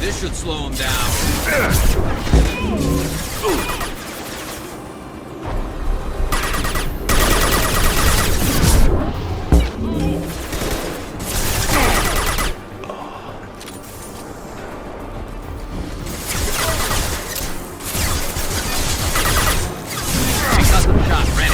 This should slow him down. Custom shot ready.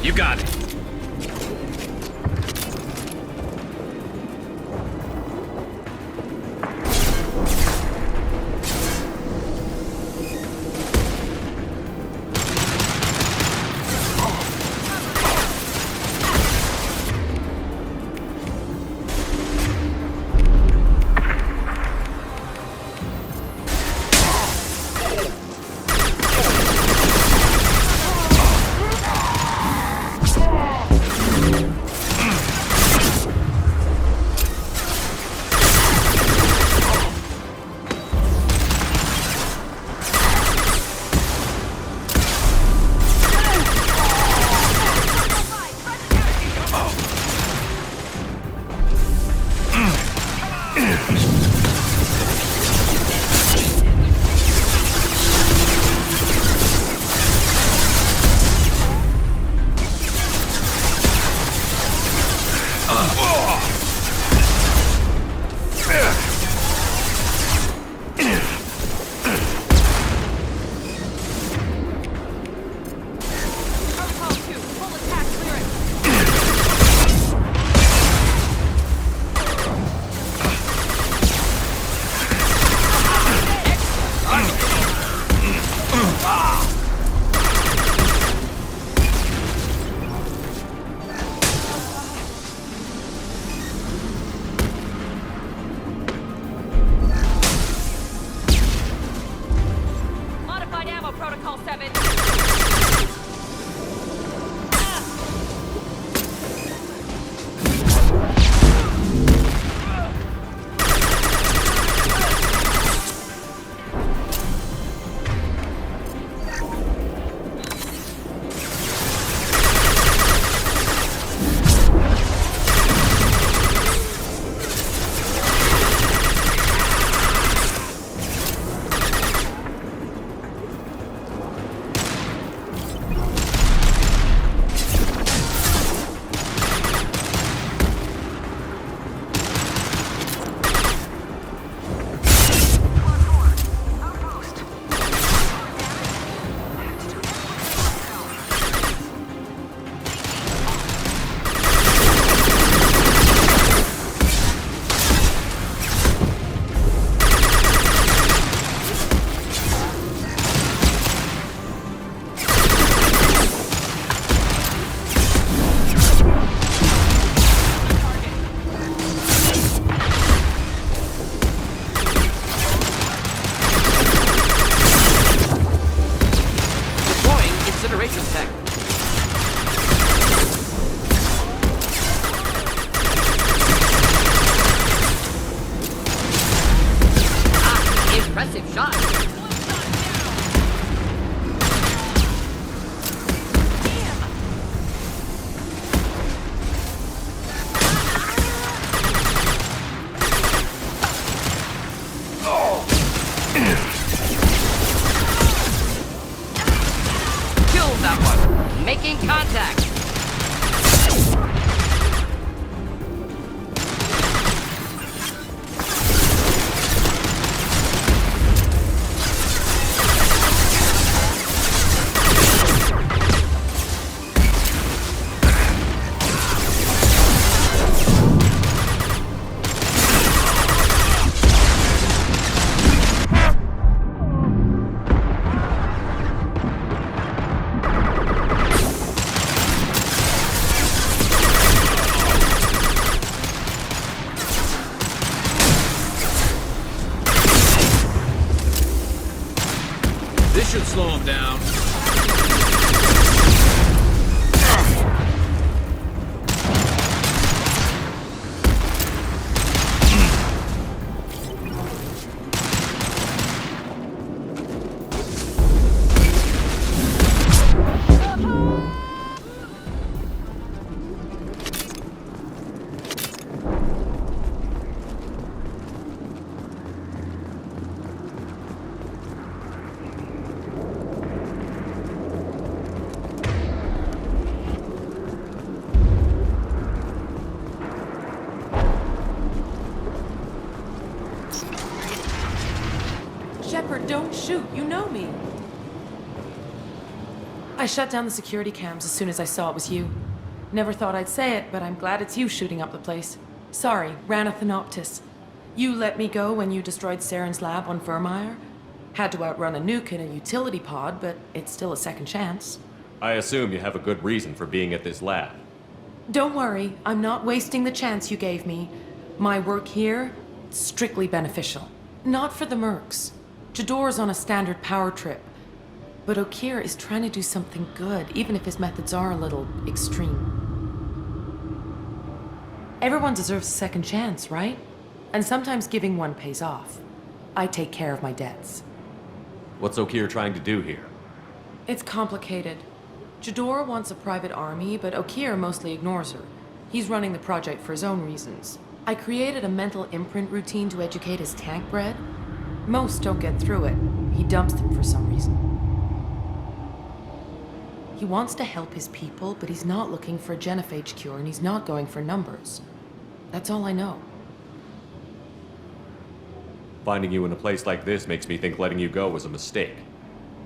You got it. shoot, you know me. I shut down the security cams as soon as I saw it was you. Never thought I'd say it, but I'm glad it's you shooting up the place. Sorry, ran a Thanoptis. You let me go when you destroyed Saren's lab on Vermeer. Had to outrun a nuke in a utility pod, but it's still a second chance. I assume you have a good reason for being at this lab. Don't worry, I'm not wasting the chance you gave me. My work here, strictly beneficial. Not for the mercs. Jador's on a standard power trip. But Okeer is trying to do something good, even if his methods are a little extreme. Everyone deserves a second chance, right? And sometimes giving one pays off. I take care of my debts. What's Okeer trying to do here? It's complicated. Jador wants a private army, but Okeer mostly ignores her. He's running the project for his own reasons. I created a mental imprint routine to educate his tank bred. Most don't get through it. He dumps them for some reason. He wants to help his people, but he's not looking for a genophage cure, and he's not going for numbers. That's all I know. Finding you in a place like this makes me think letting you go was a mistake.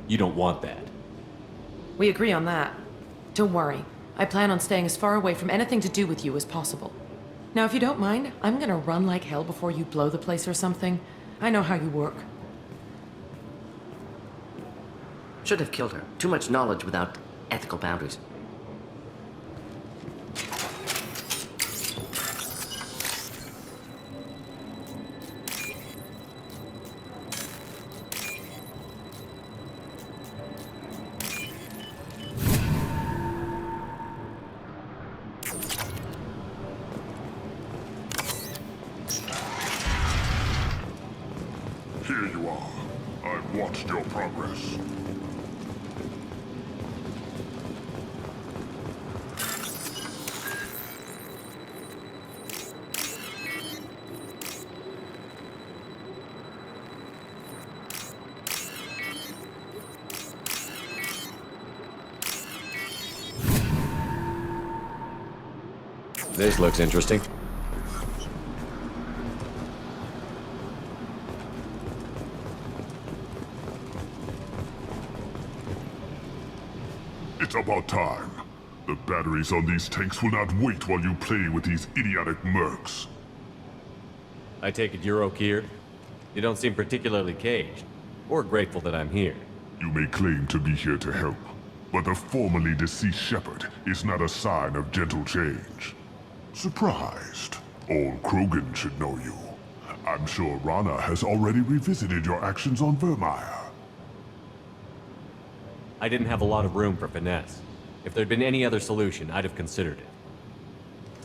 You don't want that. We agree on that. Don't worry. I plan on staying as far away from anything to do with you as possible. Now, if you don't mind, I'm gonna run like hell before you blow the place or something. I know how you work. Should have killed her. Too much knowledge without ethical boundaries. Here you are. I've watched your progress. This looks interesting. It's about time. The batteries on these tanks will not wait while you play with these idiotic mercs. I take it you're Okeer? You don't seem particularly caged, or grateful that I'm here. You may claim to be here to help, but the formerly deceased shepherd is not a sign of gentle change. Surprised? Old Krogan should know you. I'm sure Rana has already revisited your actions on Vermeer. I didn't have a lot of room for finesse. If there'd been any other solution, I'd have considered it.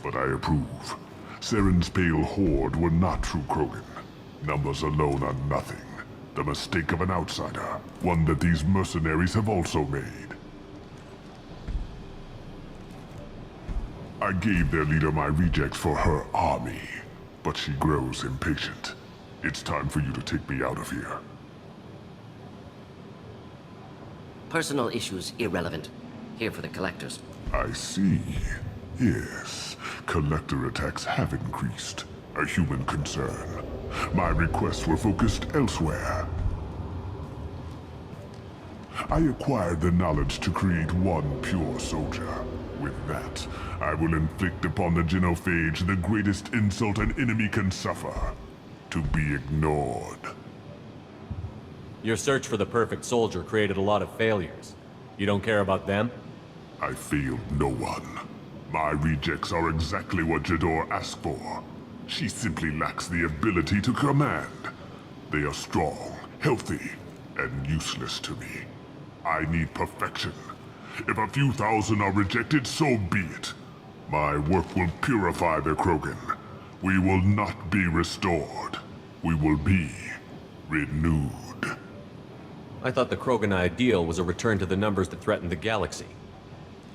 But I approve. Saren's pale horde were not true Krogan. Numbers alone are nothing. The mistake of an outsider, one that these mercenaries have also made. I gave their leader my rejects for her army, but she grows impatient. It's time for you to take me out of here. Personal issues irrelevant. Here for the collectors. I see. Yes, collector attacks have increased. A human concern. My requests were focused elsewhere. I acquired the knowledge to create one pure soldier. With that, I will inflict upon the genophage the greatest insult an enemy can suffer. To be ignored. Your search for the perfect soldier created a lot of failures. You don't care about them? I failed no one. My rejects are exactly what Jador asked for. She simply lacks the ability to command. They are strong, healthy, and useless to me. I need perfection. If a few thousand are rejected, so be it. My work will purify the Krogan. We will not be restored. We will be renewed. I thought the Krogan ideal was a return to the numbers that threatened the galaxy.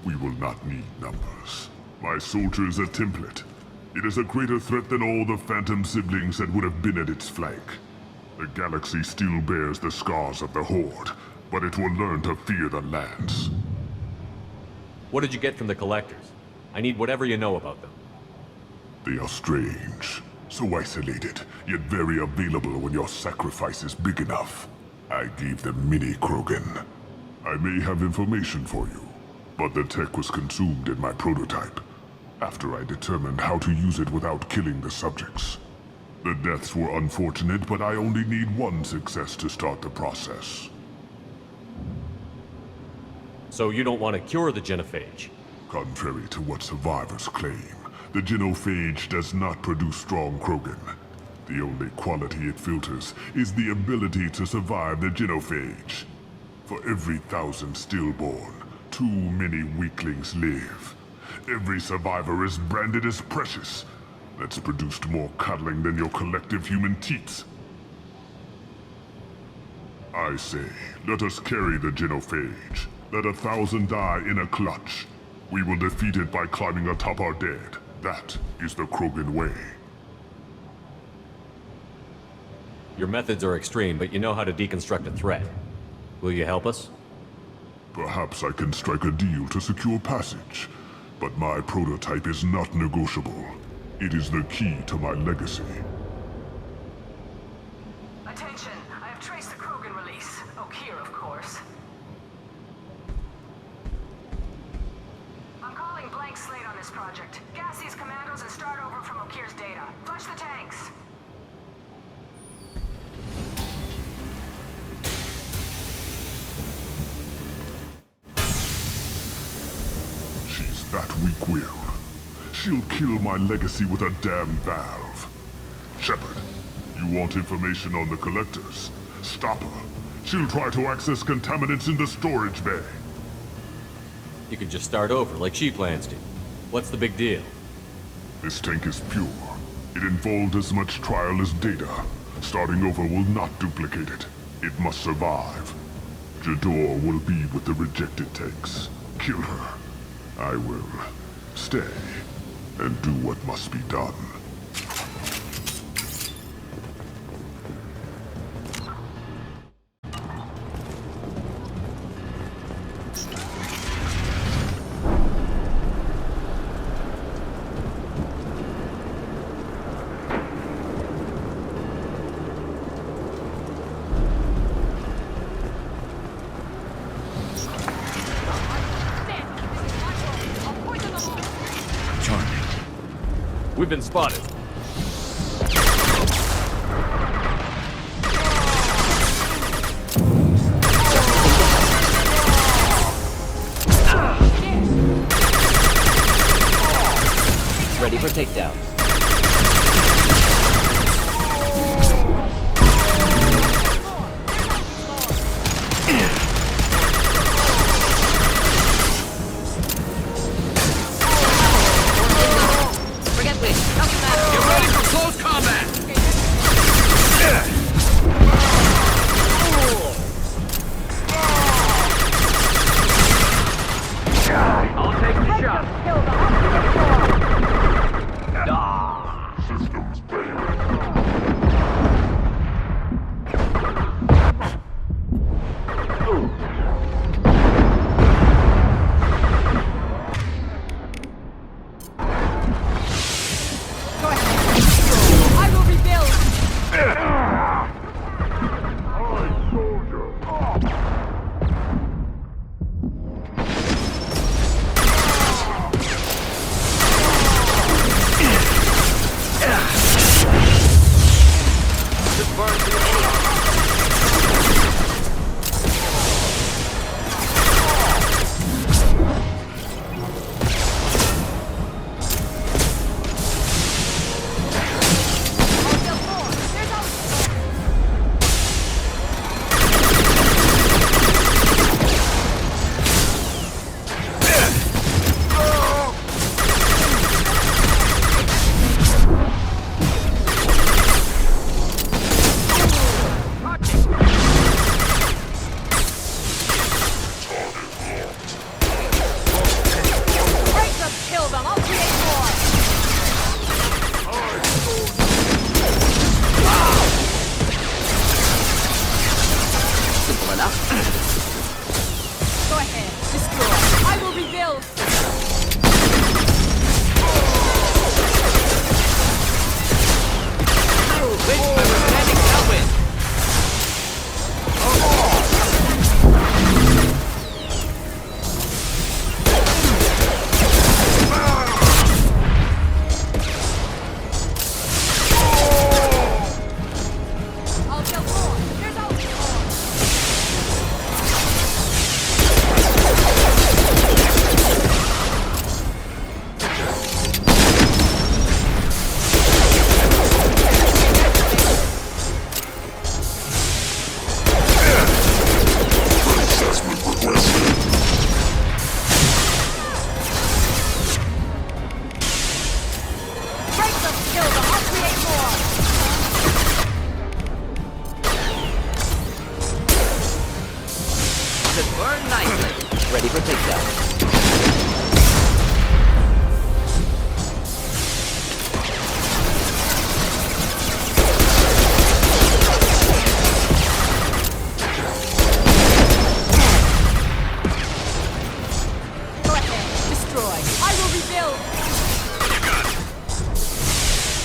We will not need numbers. My soldier is a template. It is a greater threat than all the phantom siblings that would have been at its flank. The galaxy still bears the scars of the Horde, but it will learn to fear the Lance. What did you get from the collectors? I need whatever you know about them. They are strange, so isolated, yet very available when your sacrifice is big enough. I gave them mini Krogan. I may have information for you, but the tech was consumed in my prototype, after I determined how to use it without killing the subjects. The deaths were unfortunate, but I only need one success to start the process. So you don't want to cure the genophage? Contrary to what survivors claim, the genophage does not produce strong Krogan. The only quality it filters is the ability to survive the genophage. For every 1,000 stillborn, too many weaklings live. Every survivor is branded as precious. That's produced more cuddling than your collective human teats. I say, let us carry the genophage. Let 1,000 die in a clutch. We will defeat it by climbing atop our dead. That is the Krogan way. Your methods are extreme, but you know how to deconstruct a threat. Will you help us? Perhaps I can strike a deal to secure passage. But my prototype is not negotiable. It is the key to my legacy. Attention, I have traced the Krogan release. Okeer, of course. I'm calling blank slate on this project. Gas these commandos and start over from Okeer's data. Flush the tanks. She's that weak-willed. She'll kill my legacy with a damn valve. Shepard, you want information on the collectors? Stop her. She'll try to access contaminants in the storage bay. You could just start over, like she plans to. What's the big deal? This tank is pure. It involved as much trial as data. Starting over will not duplicate it. It must survive. Jador will be with the rejected tanks. Kill her. I will stay and do what must be done. We've been spotted. Ready for takedown. Get ready for close combat! I'll take the shot. Die.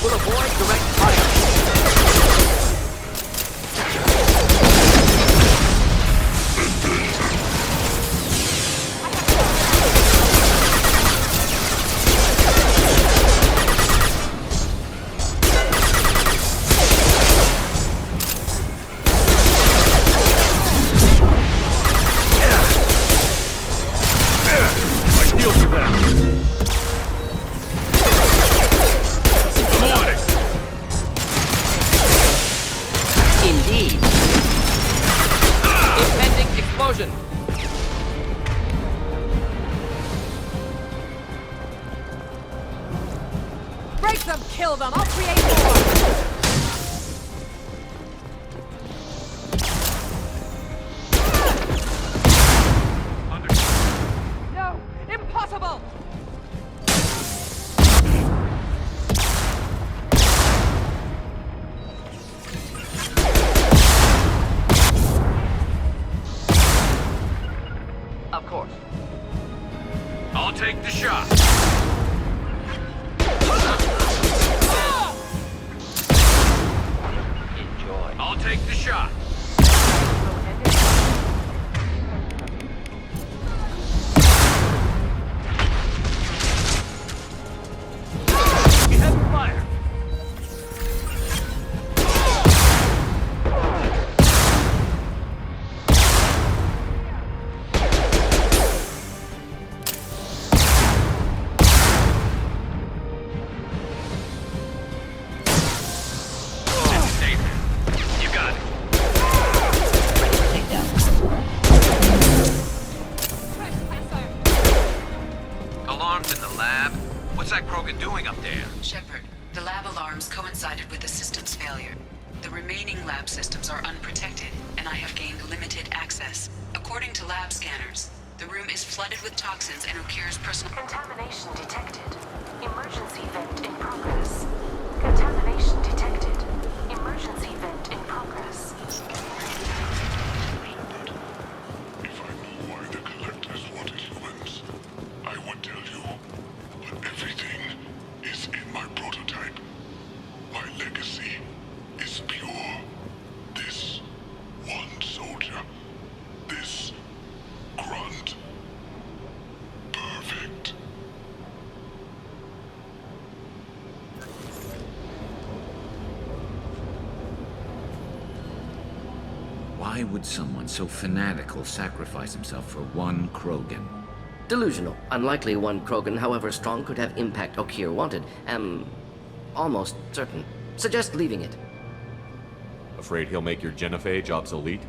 will avoid direct fire. Indeed. Impending explosion. Break them, kill them, I'll create more! No! Impossible! Of course. I'll take the shot. Enjoy. I'll take the shot. Heavy fire. You got it. Take down. Alarms in the lab? What's that Krogan doing up there? Shepard, the lab alarms coincided with the system's failure. The remaining lab systems are unprotected, and I have gained limited access. According to lab scanners, the room is flooded with toxins and Okir's personal... Contamination detected. Emergency vent in progress. Contamination detected. Emergency vent in progress. If I knew why the collectors wanted humans, I would tell you. But everything is in my prototype. My legacy is pure. This one soldier. This grunt. Perfect. Why would someone so fanatical sacrifice himself for one Krogan? Delusional. Unlikely one Krogan, however strong, could have impact Okir wanted. Am almost certain. Suggest leaving it. Afraid he'll make your genophage obsolete?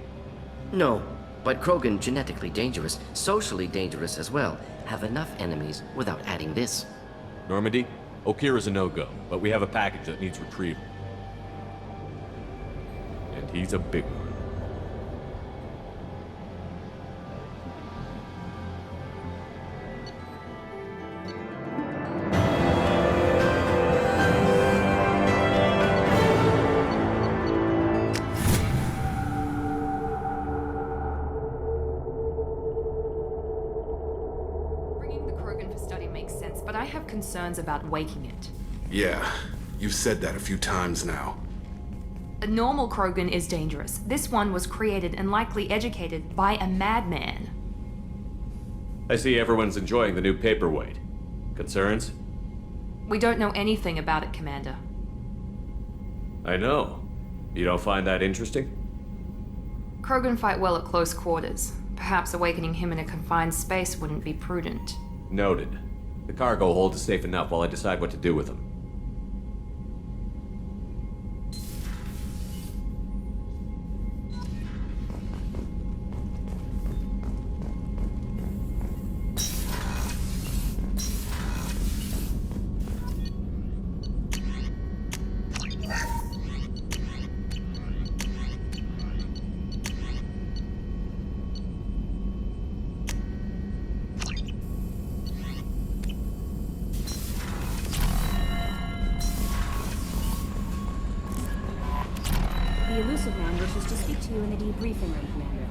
No, but Krogan genetically dangerous, socially dangerous as well. Have enough enemies without adding this. Normandy, Okir is a no-go, but we have a package that needs retrieval. And he's a big one. Bringing the Krogan for study makes sense, but I have concerns about waking it. Yeah, you've said that a few times now. A normal Krogan is dangerous. This one was created and likely educated by a madman. I see everyone's enjoying the new paperweight. Concerns? We don't know anything about it, Commander. I know. You don't find that interesting? Krogan fight well at close quarters. Perhaps awakening him in a confined space wouldn't be prudent. Noted. The cargo hold is safe enough while I decide what to do with them. The elusive man wishes to speak to you in the debriefing room, Commander.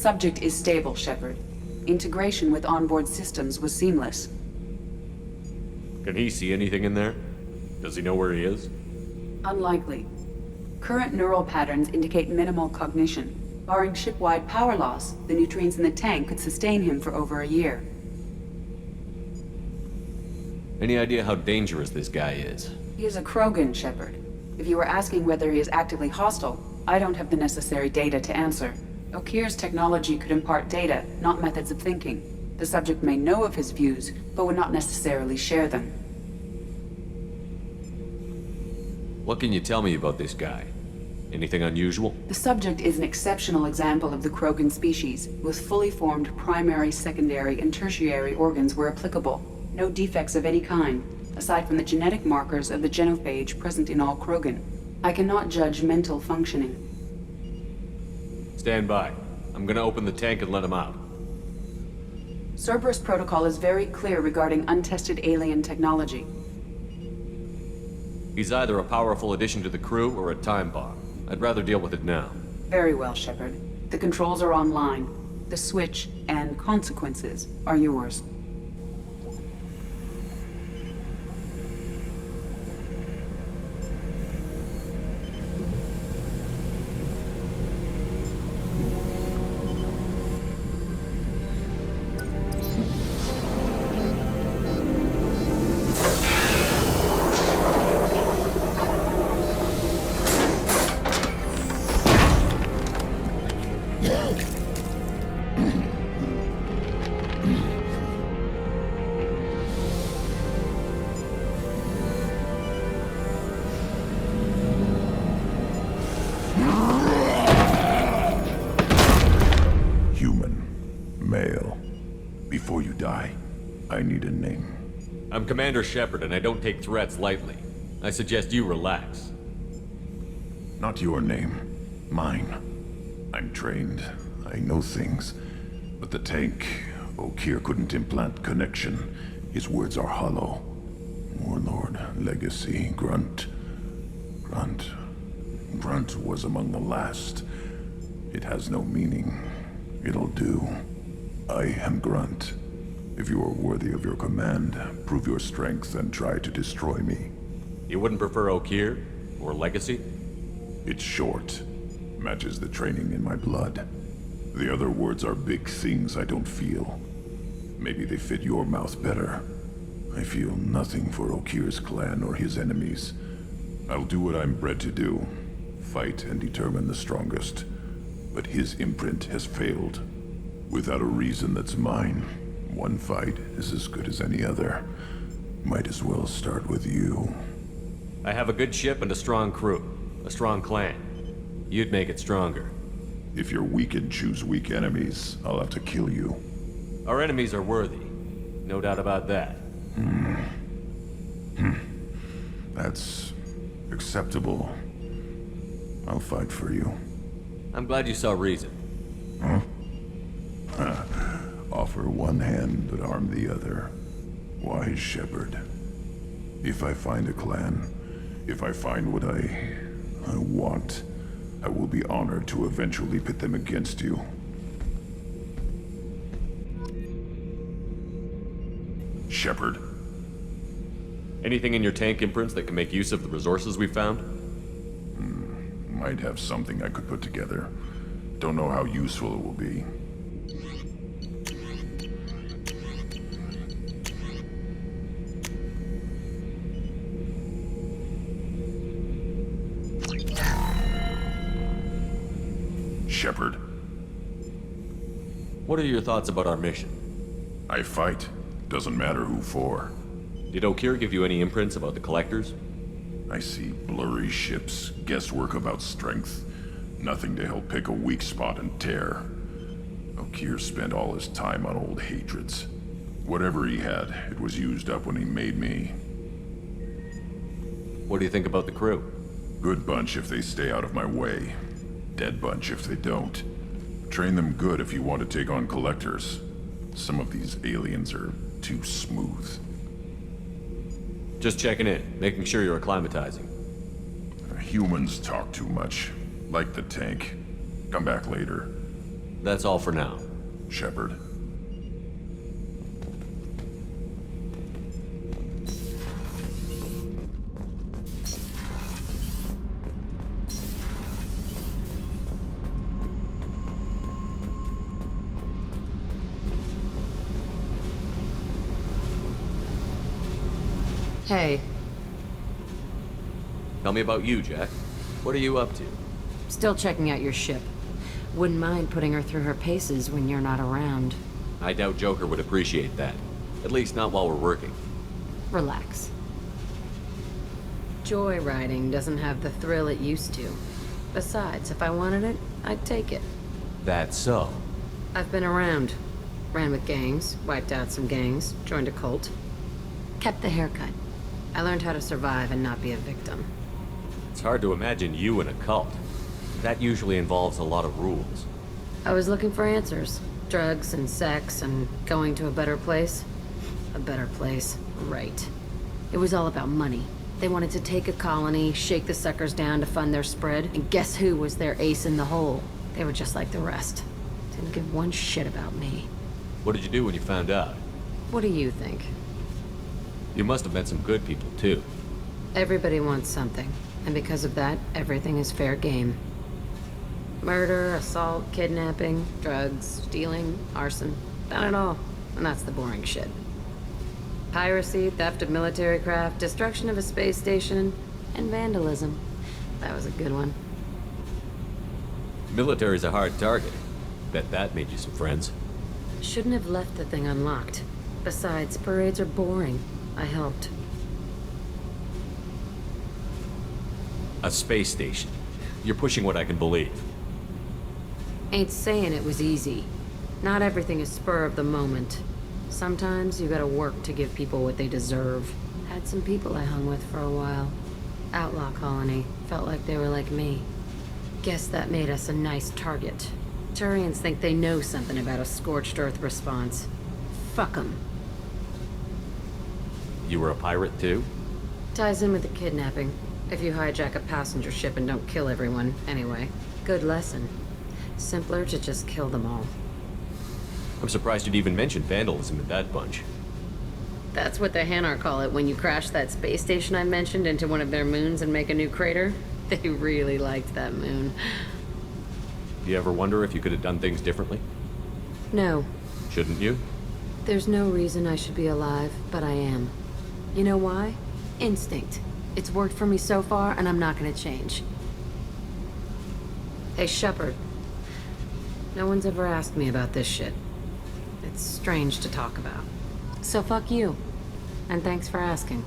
subject is stable, Shepard. Integration with onboard systems was seamless. Can he see anything in there? Does he know where he is? Unlikely. Current neural patterns indicate minimal cognition. Barring ship-wide power loss, the nutrients in the tank could sustain him for over a year. Any idea how dangerous this guy is? He is a Krogan, Shepard. If you were asking whether he is actively hostile, I don't have the necessary data to answer. Okeer's technology could impart data, not methods of thinking. The subject may know of his views, but would not necessarily share them. What can you tell me about this guy? Anything unusual? The subject is an exceptional example of the Krogan species, with fully formed primary, secondary, and tertiary organs where applicable. No defects of any kind, aside from the genetic markers of the genophage present in all Krogan. I cannot judge mental functioning. Stand by. I'm gonna open the tank and let him out. Cerberus protocol is very clear regarding untested alien technology. He's either a powerful addition to the crew or a time bomb. I'd rather deal with it now. Very well, Shepard. The controls are online. The switch and consequences are yours. I need a name. I'm Commander Shepard, and I don't take threats lightly. I suggest you relax. Not your name. Mine. I'm trained. I know things. But the tank, Okeer couldn't implant connection. His words are hollow. Warlord, Legacy, Grunt. Grunt was among the last. It has no meaning. It'll do. I am Grunt. If you are worthy of your command, prove your strength and try to destroy me. You wouldn't prefer Okeer? Or Legacy? It's short. Matches the training in my blood. The other words are big things I don't feel. Maybe they fit your mouth better. I feel nothing for Okeer's clan or his enemies. I'll do what I'm bred to do. Fight and determine the strongest. But his imprint has failed. Without a reason that's mine. One fight is as good as any other. Might as well start with you. I have a good ship and a strong crew. A strong clan. You'd make it stronger. If you're weak and choose weak enemies, I'll have to kill you. Our enemies are worthy. No doubt about that. That's acceptable. I'll fight for you. I'm glad you saw reason. Offer one hand, but arm the other. Wise Shepard. If I find a clan, if I find what I want, I will be honored to eventually pit them against you. Shepard. Anything in your tank imprints that can make use of the resources we found? Might have something I could put together. Don't know how useful it will be. Shepard. What are your thoughts about our mission? I fight. Doesn't matter who for. Did Okeer give you any imprints about the Collectors? I see blurry ships, guesswork about strength. Nothing to help pick a weak spot and tear. Okeer spent all his time on old hatreds. Whatever he had, it was used up when he made me. What do you think about the crew? Good bunch if they stay out of my way. Dead bunch if they don't. Train them good if you want to take on Collectors. Some of these aliens are too smooth. Just checking in, making sure you're acclimatizing. Humans talk too much. Like the tank. Come back later. That's all for now. Shepard. Hey, Tell me about you, Jack. What are you up to? still checking out your ship. Wouldn't mind putting her through her paces when you're not around. I doubt Joker would appreciate that. At least not while we're working. Relax. Joyriding doesn't have the thrill it used to. Besides, if I wanted it, I'd take it. That's so. I've been around. Ran with gangs, wiped out some gangs, joined a cult. Kept the haircut. I learned how to survive and not be a victim. It's hard to imagine you in a cult. That usually involves a lot of rules. I was looking for answers. Drugs and sex and going to a better place. A better place, right. It was all about money. They wanted to take a colony, shake the suckers down to fund their spread, and guess who was their ace in the hole? They were just like the rest. Didn't give one shit about me. What did you do when you found out? What do you think? You must have met some good people, too. Everybody wants something, and because of that, everything is fair game. Murder, assault, kidnapping, drugs, stealing, arson. Done it all. And that's the boring shit. Piracy, theft of military craft, destruction of a space station, and vandalism. That was a good one. Military's a hard target. Bet that made you some friends. Shouldn't have left the thing unlocked. Besides, parades are boring. I helped. A space station. You're pushing what I can believe. Ain't saying it was easy. Not everything is spur of the moment. Sometimes you gotta work to give people what they deserve. Had some people I hung with for a while. Outlaw colony. Felt like they were like me. Guess that made us a nice target. Turians think they know something about a scorched earth response. Fuck 'em. You were a pirate, too? Ties in with the kidnapping. If you hijack a passenger ship and don't kill everyone, anyway. Good lesson. Simpler to just kill them all. I'm surprised you'd even mention vandalism in that bunch. That's what the Hanar call it when you crash that space station I mentioned into one of their moons and make a new crater. They really liked that moon. Do you ever wonder if you could have done things differently? No. Shouldn't you? There's no reason I should be alive, but I am. You know why? Instinct. It's worked for me so far, and I'm not gonna change. Hey, Shepard. No one's ever asked me about this shit. It's strange to talk about. So fuck you. And thanks for asking.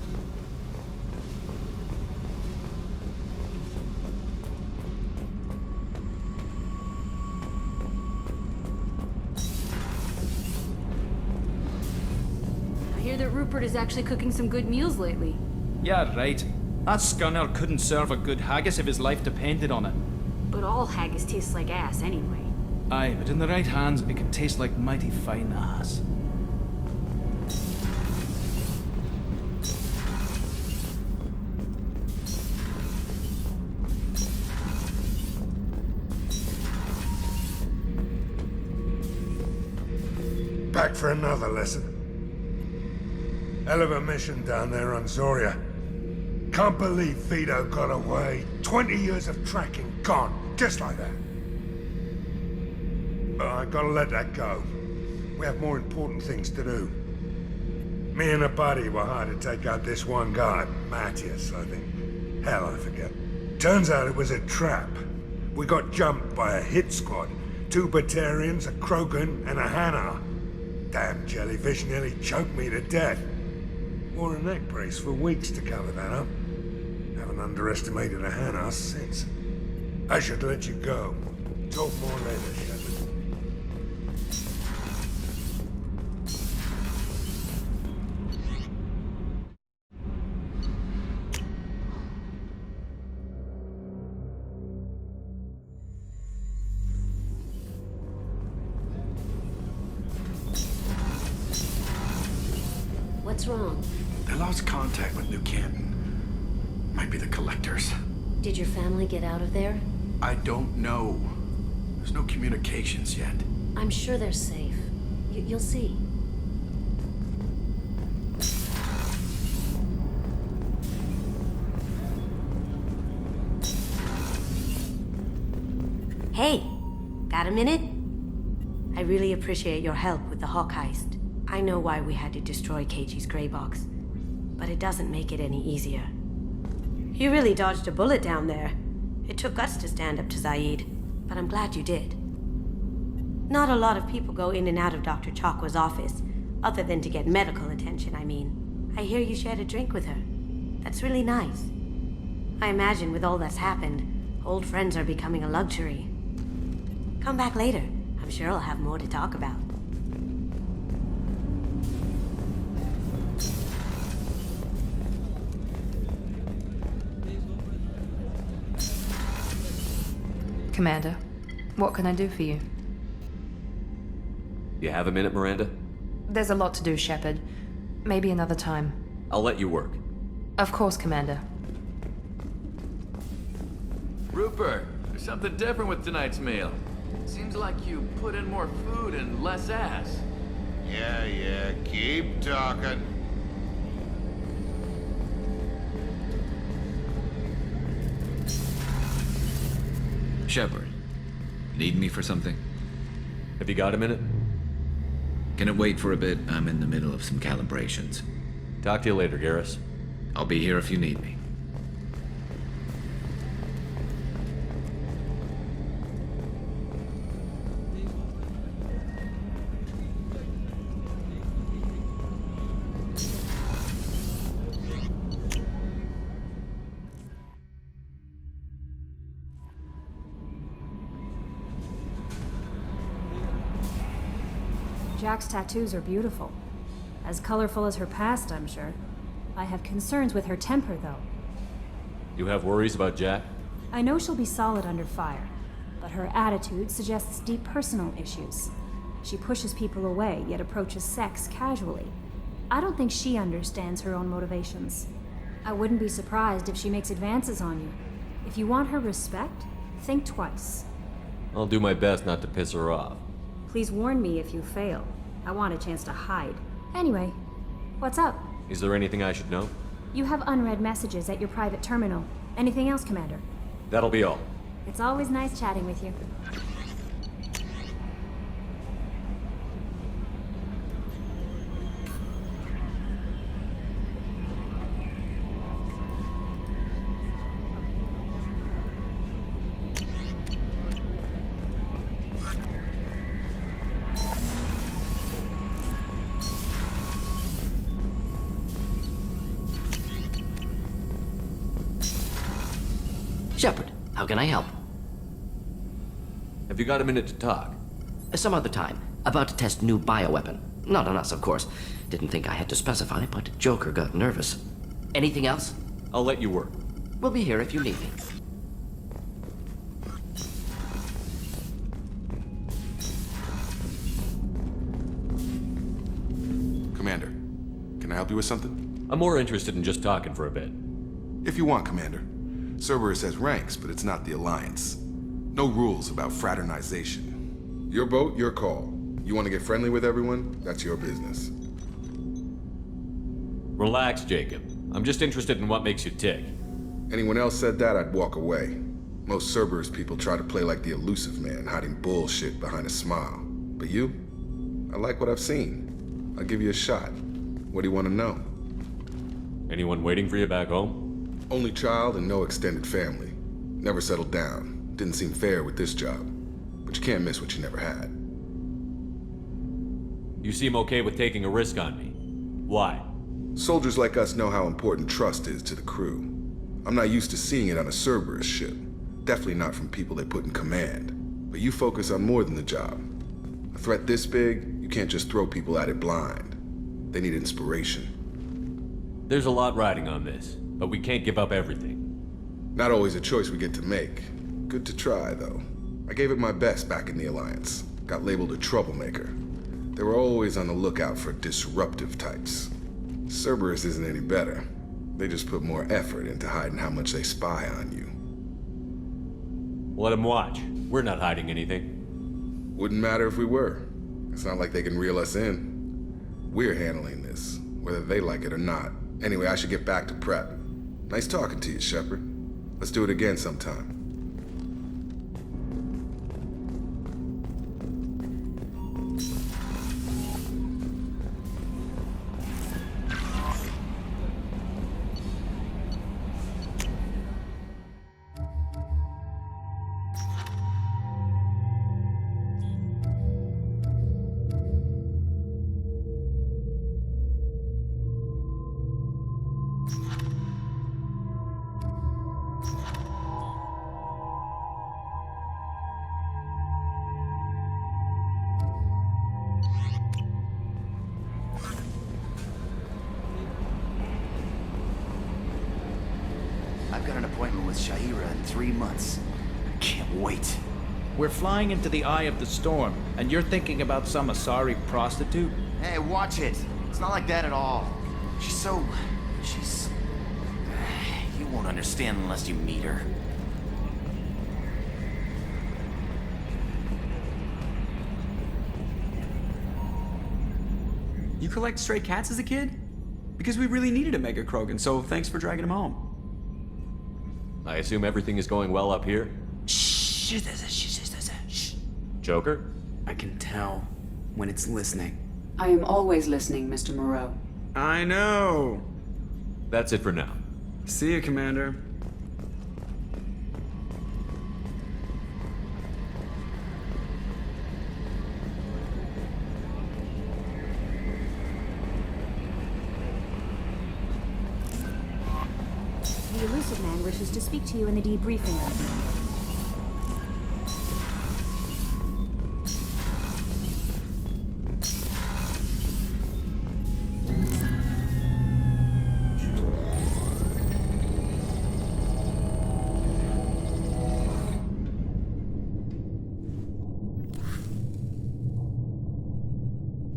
I hear that Rupert is actually cooking some good meals lately. Yeah, right. That scunner couldn't serve a good haggis if his life depended on it. But all haggis tastes like ass anyway. Aye, but in the right hands, it could taste like mighty fine ass. Back for another lesson. Hell of a mission down there on Zoria. Can't believe Vito got away. 20 years of tracking gone, just like that. But I gotta let that go. We have more important things to do. Me and a buddy were hired to take out this one guy, Matthias, I think. Hell, I forget. Turns out it was a trap. We got jumped by a hit squad. 2 Batarians, a Krogan, and a Hanar. Damn jellyfish nearly choked me to death. Wore a neck brace for weeks to cover that up. Haven't underestimated a Hanar since. I should let you go. Talk more later, Shepard. What's wrong? They lost contact with New Canton. Might be the Collectors. Did your family get out of there? I don't know. There's no communications yet. I'm sure they're safe. You'll see. Hey, got a minute? I really appreciate your help with the Hawk heist. I know why we had to destroy Keiji's gray box, but it doesn't make it any easier. You really dodged a bullet down there. It took guts to stand up to Zaid, but I'm glad you did. Not a lot of people go in and out of Dr. Chakwa's office, other than to get medical attention, I mean. I hear you shared a drink with her. That's really nice. I imagine with all that's happened, old friends are becoming a luxury. Come back later. I'm sure I'll have more to talk about. Commander, what can I do for you? You have a minute, Miranda? There's a lot to do, Shepard. Maybe another time. I'll let you work. Of course, Commander. Rupert, there's something different with tonight's meal. Seems like you put in more food and less ass. Yeah, keep talking. Shepard, need me for something? Have you got a minute? Can it wait for a bit? I'm in the middle of some calibrations. Talk to you later, Garrus. I'll be here if you need me. Jack's tattoos are beautiful. As colorful as her past, I'm sure. I have concerns with her temper, though. You have worries about Jack? I know she'll be solid under fire, but her attitude suggests deep personal issues. She pushes people away, yet approaches sex casually. I don't think she understands her own motivations. I wouldn't be surprised if she makes advances on you. If you want her respect, think twice. I'll do my best not to piss her off. Please warn me if you fail. I want a chance to hide. Anyway, what's up? Is there anything I should know? You have unread messages at your private terminal. Anything else, Commander? That'll be all. It's always nice chatting with you. Shepard, how can I help? Have you got a minute to talk? Some other time. About to test new bioweapon. Not on us, of course. Didn't think I had to specify, but Joker got nervous. Anything else? I'll let you work. We'll be here if you need me. Commander, can I help you with something? I'm more interested in just talking for a bit. If you want, Commander. Cerberus has ranks, but it's not the Alliance. No rules about fraternization. Your boat, your call. You want to get friendly with everyone? That's your business. Relax, Jacob. I'm just interested in what makes you tick. Anyone else said that, I'd walk away. Most Cerberus people try to play like the elusive man, hiding bullshit behind a smile. But you? I like what I've seen. I'll give you a shot. What do you want to know? Anyone waiting for you back home? Only child and no extended family. Never settled down. Didn't seem fair with this job. But you can't miss what you never had. You seem okay with taking a risk on me. Why? Soldiers like us know how important trust is to the crew. I'm not used to seeing it on a Cerberus ship. Definitely not from people they put in command. But you focus on more than the job. A threat this big, you can't just throw people at it blind. They need inspiration. There's a lot riding on this, but we can't give up everything. Not always a choice we get to make. Good to try, though. I gave it my best back in the Alliance. Got labeled a troublemaker. They were always on the lookout for disruptive types. Cerberus isn't any better. They just put more effort into hiding how much they spy on you. Let them watch. We're not hiding anything. Wouldn't matter if we were. It's not like they can reel us in. We're handling this, whether they like it or not. Anyway, I should get back to prep. Nice talking to you, Shepard. Let's do it again sometime. I've got an appointment with Shahira in 3 months. Can't wait. We're flying into the eye of the storm, and you're thinking about some Asari prostitute? Hey, watch it. It's not like that at all. She's... You won't understand unless you meet her. You collect stray cats as a kid? Because we really needed a Mega Krogan, so thanks for dragging him home. I assume everything is going well up here? Shh. Joker? I can tell when it's listening. I am always listening, Mr. Moreau. I know. That's it for now. See you, Commander. The elusive man wishes to speak to you in the debriefing room.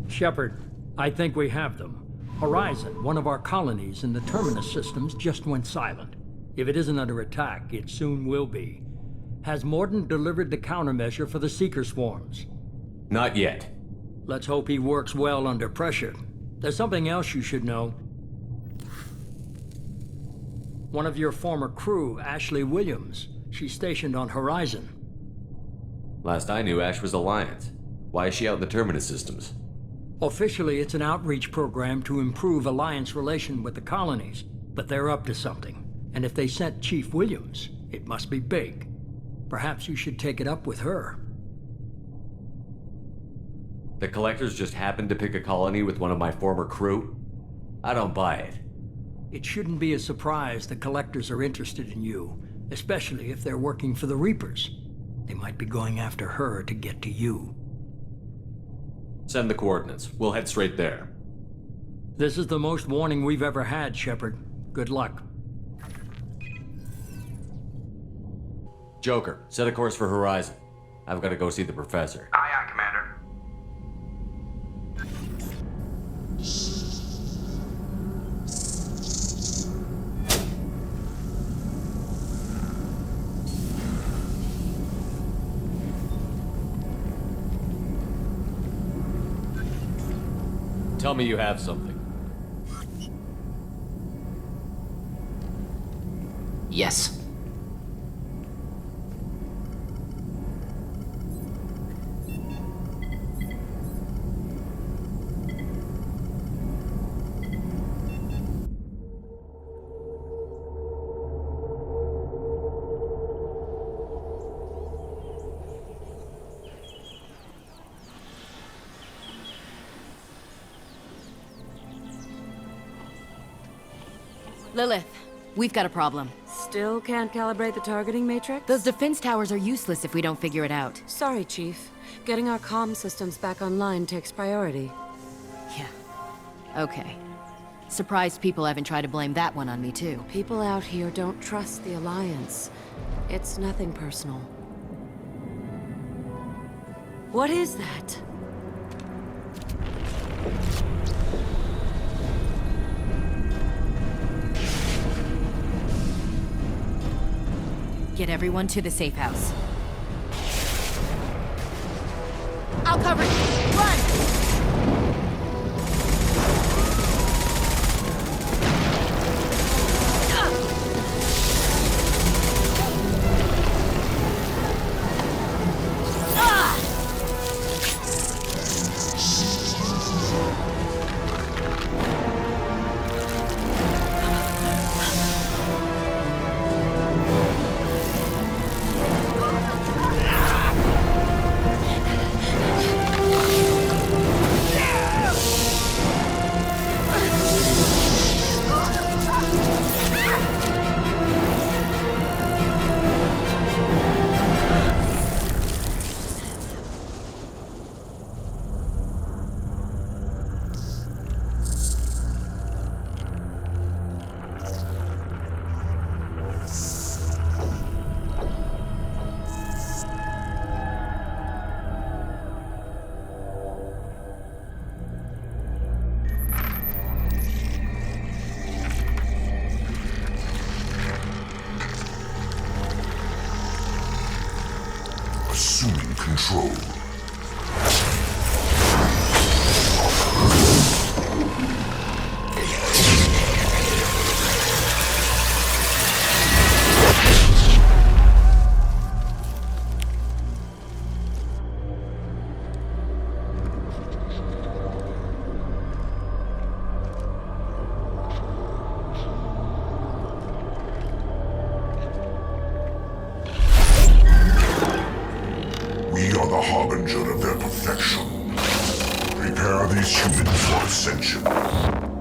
Shepard, I think we have them. Horizon, one of our colonies in the Terminus systems, just went silent. If it isn't under attack, it soon will be. Has Mordin delivered the countermeasure for the Seeker swarms? Not yet. Let's hope he works well under pressure. There's something else you should know. One of your former crew, Ashley Williams, she's stationed on Horizon. Last I knew, Ash was Alliance. Why is she out in the Terminus systems? Officially, it's an outreach program to improve Alliance relation with the colonies, but they're up to something. And if they sent Chief Williams, it must be big. Perhaps you should take it up with her. The Collectors just happened to pick a colony with one of my former crew? I don't buy it. It shouldn't be a surprise the Collectors are interested in you, especially if they're working for the Reapers. They might be going after her to get to you. Send the coordinates. We'll head straight there. This is the most warning we've ever had, Shepard. Good luck. Joker, set a course for Horizon. I've got to go see the Professor. Aye, aye, Commander. Tell me you have something. Yes. Lilith, we've got a problem. Still can't calibrate the targeting matrix? Those defense towers are useless if we don't figure it out. Sorry, Chief. Getting our comm systems back online takes priority. Yeah. Okay. Surprised people haven't tried to blame that one on me, too. People out here don't trust the Alliance. It's nothing personal. What is that? Get everyone to the safe house. Hostile coverage! Run! Assuming control. We are the harbinger of their perfection. Prepare these humans for ascension.